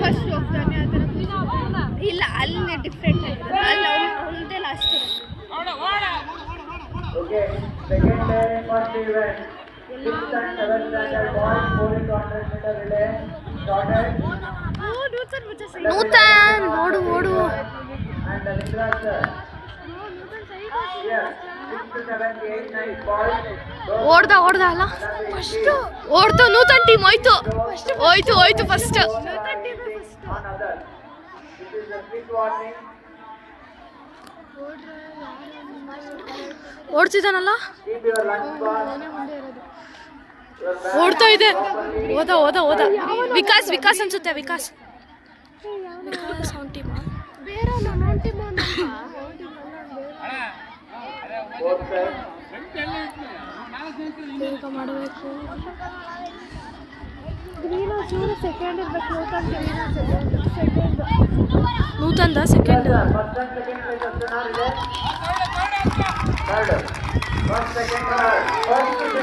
First ಹೋಗ್ತಾನೆ ಇಲ್ಲ ಅಲ್ಲಿ ಡಿಫ್ರೆಂಟ್ ಆಗಿರೋದು ಅಲ್ಲಿ ಅವನದೇ last Okay, second day first event. 6th and 7th standard boys 400 meter relay started. Nutan ಓಡು And Nitraj sir. Yes, 6th, 7th, 8th, 9th boys. ಓಡ್ದ ಅಲ್ಲ first ಓಡ್ತು Nutan team ಹೋಯ್ತು first On others. This is a quick warning. ಓಡ್ತಿದ್ದಾನಲ್ಲ Keep your lunch box. ಓಡ್ತಾ ಇದೆ ಓದ ವಿಕಾಸ್ ಅನ್ಸುತ್ತೆ Vikas team Both sides. ಬೇಗ ಮಾಡಬೇಕು ನೂತನ್ದ second First and second place of the relay. Third. First, second, third. First